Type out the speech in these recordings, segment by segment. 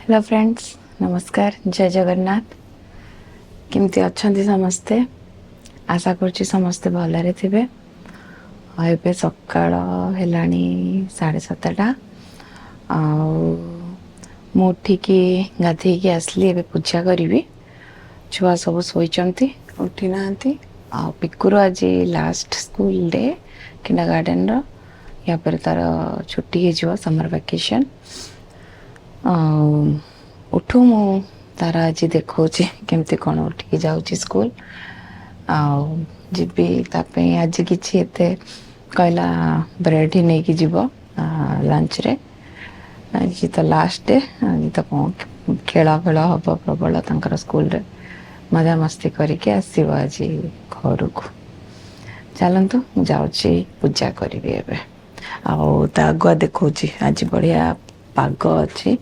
Hello friends, नमस्कार, जय जगन्नाथ। केमती अच्छंती समस्ते? आशा करुच्ची समस्ते भलरे थिबे। एबे सकाळ हेलाणी 7:30 मु उठिकी गाधेकी आसली। एबे पूजा करी। छुआ सब शोचंती, उठी नांती। पिकुर आज लास्ट स्कूल डे किंडरगार्टन रो। या पर तार छुट्टी हो समर वेकेशन। उठू मु तार आज देखो केमती कौन उठिकी जाऊँगी स्कूल। जीबी आज किसी एते कहला ब्रेड ही नहीं कि जीव लंच रे। आज तो लास्ट डे। आज तो कौन खेल फेल हम प्रबल तर स्कूल रे मजा मस्ती करके आसव आज घर को। चलतु जाऊँगी पूजा करी एबे। आगुआ देखा आज बढ़िया पाग अच्छी।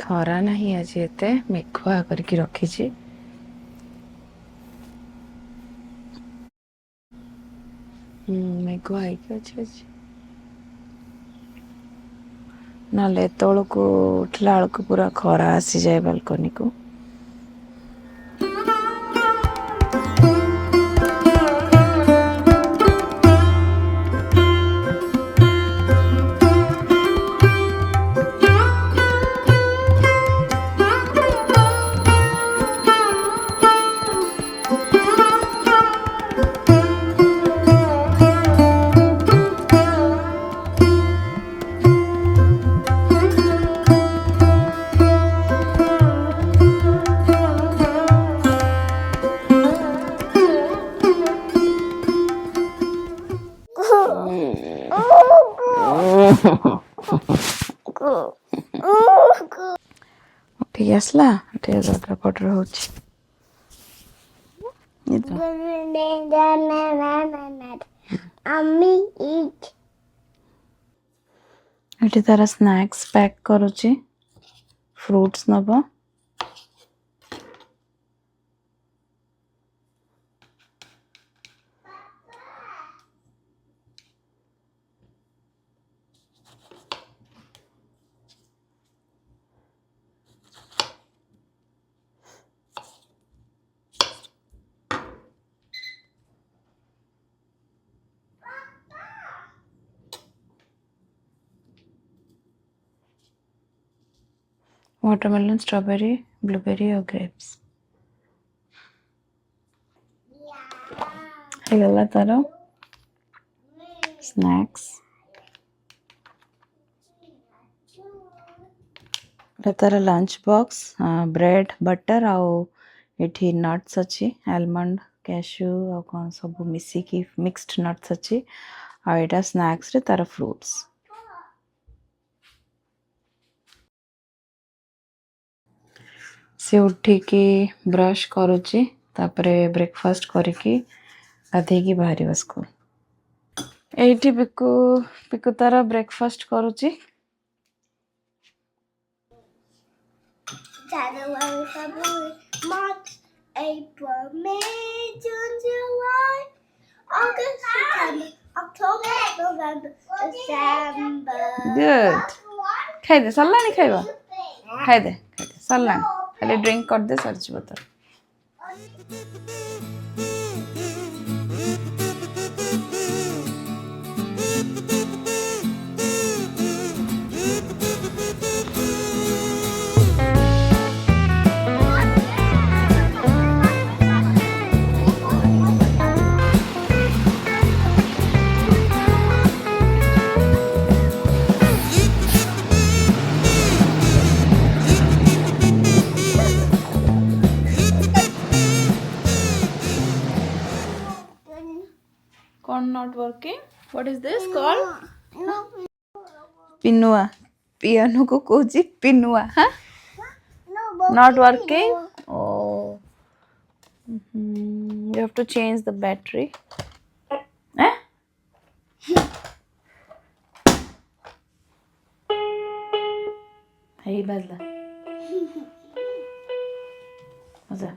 खरा नहीं आज एते मेघुआ करके रखी। मेघुआ अच्छे ना को उठला को पूरा खरा आसी जाए बालकनी को। उठिक आसला गटर पटर हो तार स्नैक्स पैक करुची। फ्रूट्स नब। वाटरमेलन, स्ट्रॉबेरी, ब्लूबेरी और ग्रेप्स गला तार स्नैक्स। तार लंच बॉक्स ब्रेड बटर आठी नट्स अच्छी आलमंड कैश्यू आ कौन सब मिसिकी मिक्स्ड नट्स अच्छी। आटा स्नैक्स रे तार फ्रूट्स। से उठिकी ब्रश करुची तापरे ब्रेकफास्ट करिकी गाधेकी बाहर स्कूल। एठी पिकु पिकु तार ब्रेकफास्ट करुची। January, February, March, April, May, June, July, August, September, October, November, December. Good. खाई दे सरला नहीं खाइबा। खाई दे सरला खाली ड्रिंक कर दे सर जी बता। Not working. What is this called? No. Pinua. Piano को कोजी पिनुआ। हाँ? Not working. Oh. You have to change the battery. Eh? Hey बदला। मजा।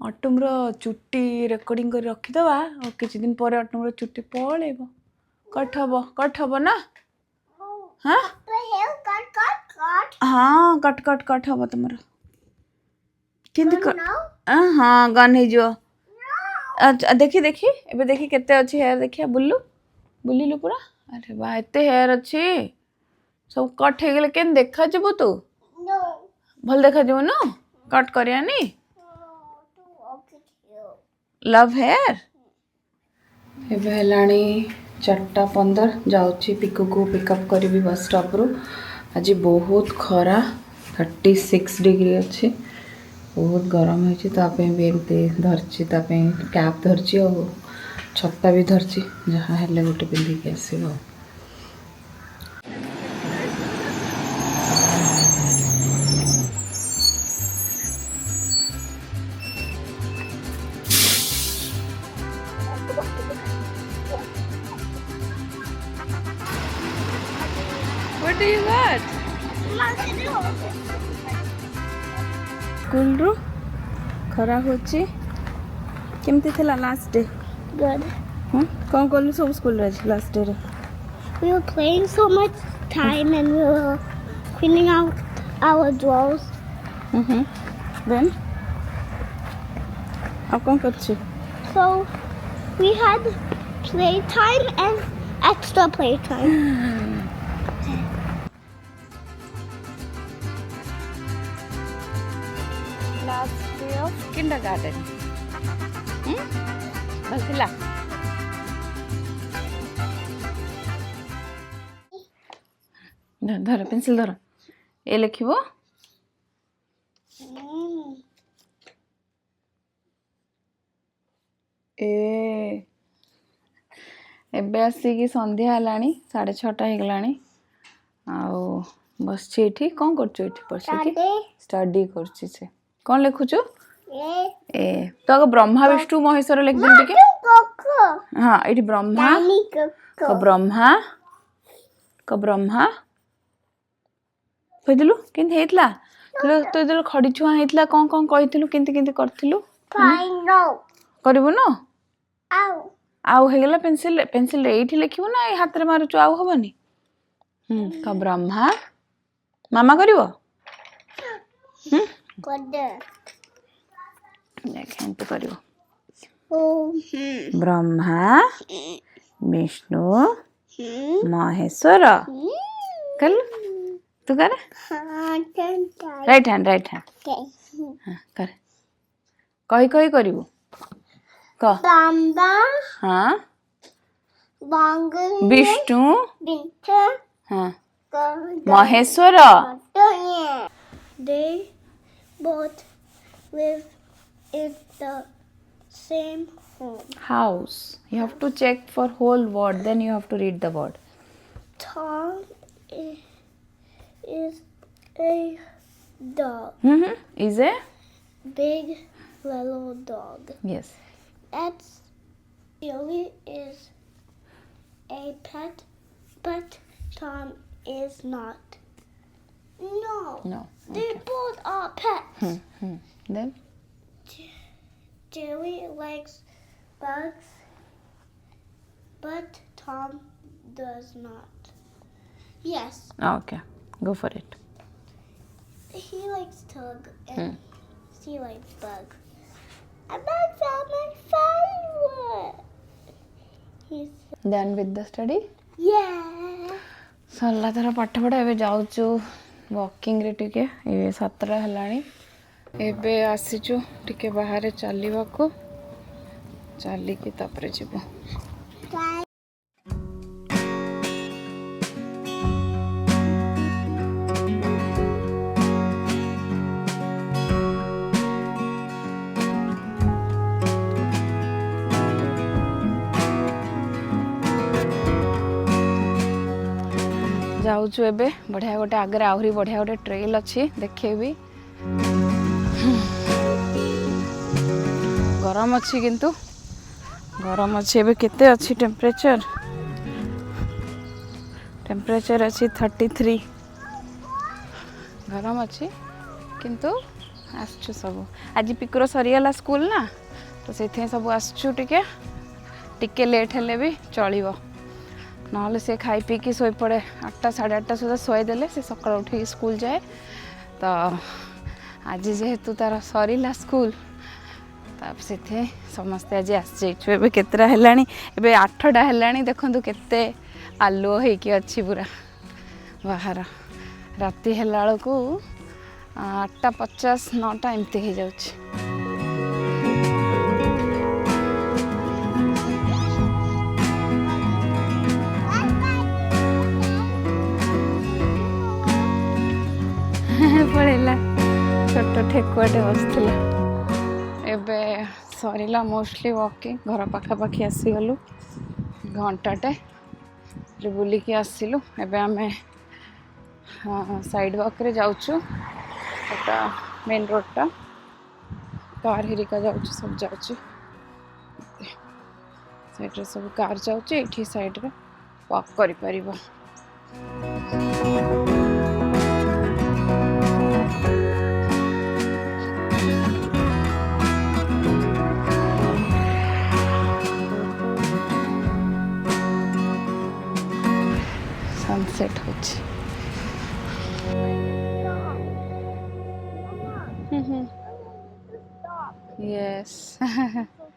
ଅଟୁମର ଚୁଟି ରେକର୍ଡିଂ କରି ରଖିଦେବା ଆଉ କିଛି ଦିନ ପରେ ଅଟୁମର ଚୁଟି ପଳେଇବ। କଟ୍ ହବ ନା? ହଁ ହଁ କଟ୍ ହବ ତୁମର। କେମିତି ହଁ ଗନ୍ ହେଇଯିବ। ଦେଖି ଏବେ ଦେଖି କେତେ ଅଛି ହେୟାର ଦେଖିଆ। ବୁଲିଲୁ ପୁରା। ଆରେ ବା ଏତେ ହେୟାର ଅଛି। ସବୁ କଟ୍ ହେଇଗଲେ କେମିତି ଦେଖାଯିବୁ ତୁ? ଭଲ ଦେଖାଯିବ ନା? କଟ୍ କରିବାନି? Love hair. ଏବେ ହେଲାଣି 4:15 ଯାଉଛି ପିକୁକୁ ପିକଅପ୍ କରିବି ବସ୍ ଷ୍ଟପ୍ରୁ। ଆଜି ବହୁତ ଖରା 36 डिग्री ଅଛି। ବହୁତ ଗରମ ହେଇଛି ତା ପାଇଁ ବି ଏମିତି ଧରିଛି ତା ପାଇଁ କ୍ୟାପ୍ ଧରିଛି ଆଉ ଛତା ବି ଧରିଛି ଯାହା ହେଲେ ଗୋଟେ ପିନ୍ଧିକି ଆସିବ। What do you got? School रू खरा होची केमती थिला लास्ट डे? Good. कौन कलु सब स्कूल रे लास्ट डे रे? We were playing so much time and we were cleaning out our drawers. Then अब कौन करछु? So we had playtime and extra playtime. Last day of kindergarten. बसिला धर pencil धर ए लिखिबो ए एबे आसिकी संध्या हलानी 6:30 हो गलानी आउ बसछि एठी कोन करछु एठी परछि स्टडी करछि से कोन लिखुछु ए तो ब्रह्मा विष्णु महेश्वर लिख दिन टिके हां एठी ब्रह्मा ब्रह्मा कहिदिलु केन हेतला तो इधर खड़ी छुआ हेतला कोन कोन कहिथिलु केंती करथिलु करबो न आउ हे गेला पेंसिल एठी लिखिबो ना ए हाथ रे मारुछु आउ हबनी का ब्रह्मा मामा करिवो देख करिवो ब्रह्मा विष्णु महेश्वर कल तू कर राइट हैंड कर कही करिवो क हाँ विष्णु हाँ Maheshwar They both live in the same home. house. You have to check for whole word, then you have to read the word. Tom is a dog. Is a Big little dog. yes. That's Billy is a pet, but Tom is not. No. They both are pets. Then Jerry likes bugs, but Tom does not. Yes, okay, go for it. he likes tug and she likes bug. And that's all my favorite. He's Done with the study? yeah. सरला तार पाठ पढ़ा एबे जाउचु walking रे टिके ए 7 हलाणी एबे आसीचु टिके बाहर चलीबा को चली के तापरे जीवो जाऊचु एबे बढ़िया गोटे आगे आहरी बढ़िया गोटे ट्रेल अच्छी देखेबी गरम अच्छी किंतु गरम अच्छी एबे केते अच्छी टेम्परेचर अच्छी 33 गरम अच्छी किंतु आसछु सब आज पिकुर सरीगला स्कूल ना तो से सब आसछु टिके लेट हेले भी चलो ना से खाई पी कि शोई पड़े 8टा 8:30 सुधा शोदेले से सकाल उठे स्कूल जाए तो आज जेहेतु तार सरीला स्कूल तब से समस्ते आज आसचु एबे केतरा हेलानी एबे 8टा हेलानी देखंतु केते आलुओ हेकी अच्छी पूरा बाहर राति हेला बेलू 8:50 9टा एमती हो जाउछि पड़ेला छोट ठेकुआटे बसला एबे सरीला मोस्टली वॉकिंग घर पाखापाखि आसीगलु घंटाटे बुलिकी आसिलु एबे आमे साइड वॉक रे जाउछु एटा मेन रोडटा कार हेरिका जाउछु सब जाउछु साइड रे सब कार जाउछु एठी साइड रे वॉक करि परिबो सनसेट होछि yes